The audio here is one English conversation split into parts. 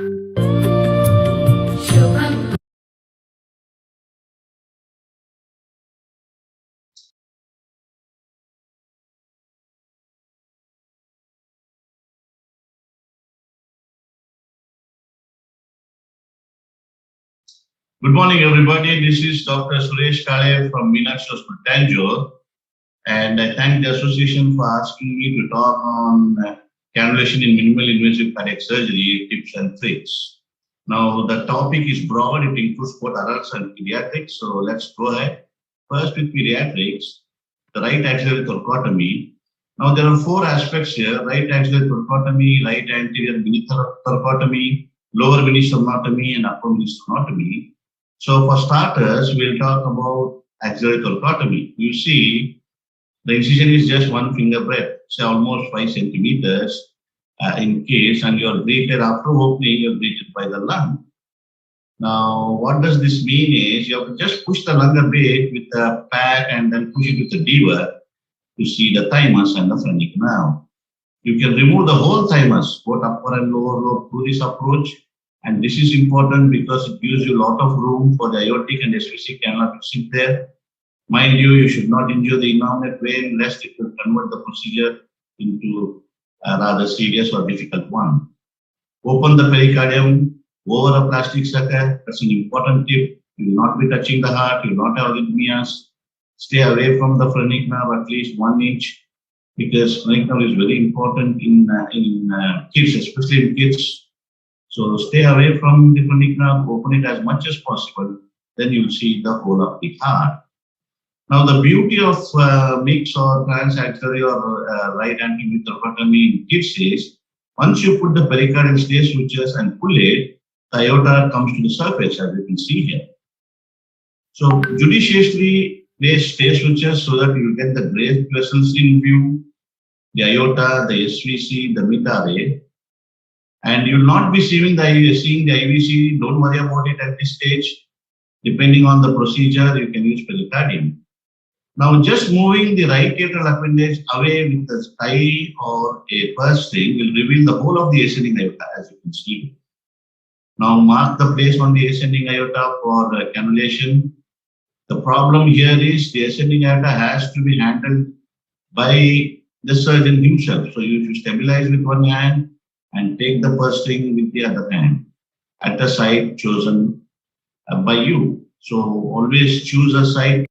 Good morning, everybody. This is Dr. Suresh Kale from Meenakshi Hospital, Tanjore, and I thank the association for asking me to talk on cannulation in minimal invasive cardiac surgery tips and tricks. Now, the topic is broad; it includes both adults and pediatrics. So let's go ahead. First, with pediatrics, the right axillary thoracotomy. Now, there are four aspects here: right axillary thoracotomy, right anterior mini thoracotomy, lower mini sternotomy, and upper mini sternotomy. So for starters, we'll talk about axillary thoracotomy. You see, the incision is just 1 finger breadth, say almost 5 centimeters in case, and you're breathed after opening, you're breathed by the lung. Now, what does this mean is you have to just push the lung a bit with the pad and then push it with the lever to see the thymus and the phrenic nerve. You can remove the whole thymus, both upper and lower lobe, through this approach. And this is important because it gives you a lot of room for the aortic and SVC cannula to sit there. Mind you, you should not injure the innominate vein, lest it will convert the procedure into a rather serious or difficult one. Open the pericardium over a plastic sucker. That's an important tip. You will not be touching the heart. You will not have arrhythmias. Stay away from the phrenic nerve at least 1 inch, because phrenic nerve is very important in kids, especially in kids. So stay away from the phrenic nerve, open it as much as possible, then you'll see the whole of the heart. Now, the beauty of mixed or transaxillary or right anterior thoracotomy in kids is, once you put the pericardial stay sutures and pull it, the aorta comes to the surface, as you can see here. So judiciously place stay sutures so that you get the great vessels in view, the aorta, the SVC, the mid-RA. And you'll not be seeing the IVC. Don't worry about it at this stage. Depending on the procedure, you can use pericardium. Now, just moving the right aortal appendage away with a tie or a purse string will reveal the whole of the ascending aorta, as you can see. Now, mark the place on the ascending aorta for cannulation. The problem here is the ascending aorta has to be handled by the surgeon himself. So you should stabilize with one hand and take the purse string with the other hand at the site chosen by you. So always choose a site.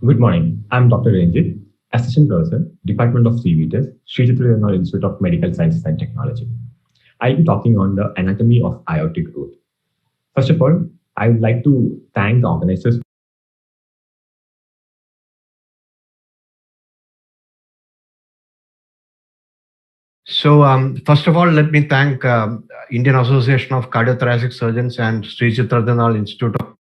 Good morning. I'm Dr. Ranjit, Assistant Professor, Department of CVTS, Sree Tirunal Institute of Medical Sciences and Technology. I'll be talking on the anatomy of aortic root. First of all, I would like to thank the organizers. So, first of all, let me thank Indian Association of Cardiothoracic Surgeons and Sree Tirunal Institute of.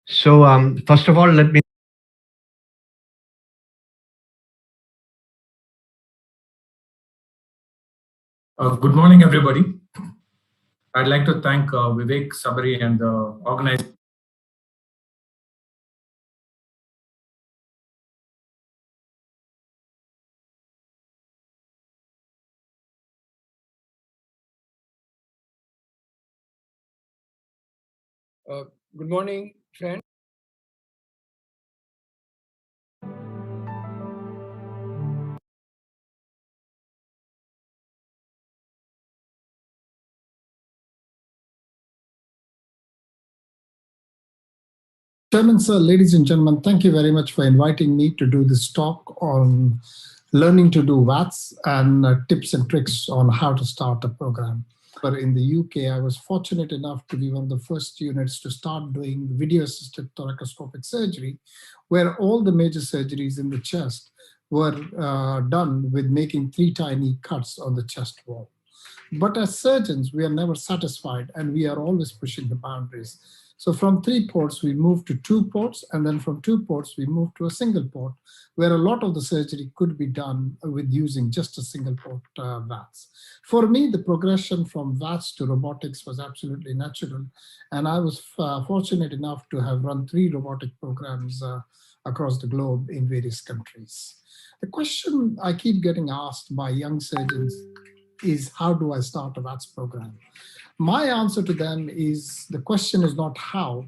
So, first of all, let me. Good morning, everybody. I'd like to thank Vivek Sabari and the organizers. Good morning, friends. Chairman, sir, ladies and gentlemen, thank you very much for inviting me to do this talk on learning to do VATS and tips and tricks on how to start a program. But in the UK, I was fortunate enough to be one of the first units to start doing video-assisted thoracoscopic surgery, where all the major surgeries in the chest were done with making 3 tiny cuts on the chest wall. But as surgeons, we are never satisfied and we are always pushing the boundaries. So from 3 ports, we moved to 2 ports, and then from 2 ports, we moved to a single port, where a lot of the surgery could be done with using just a single port VATS. For me, the progression from VATS to robotics was absolutely natural, and I was fortunate enough to have run 3 robotic programs across the globe in various countries. The question I keep getting asked by young surgeons is, how do I start a VATS program? My answer to them is, the question is not how,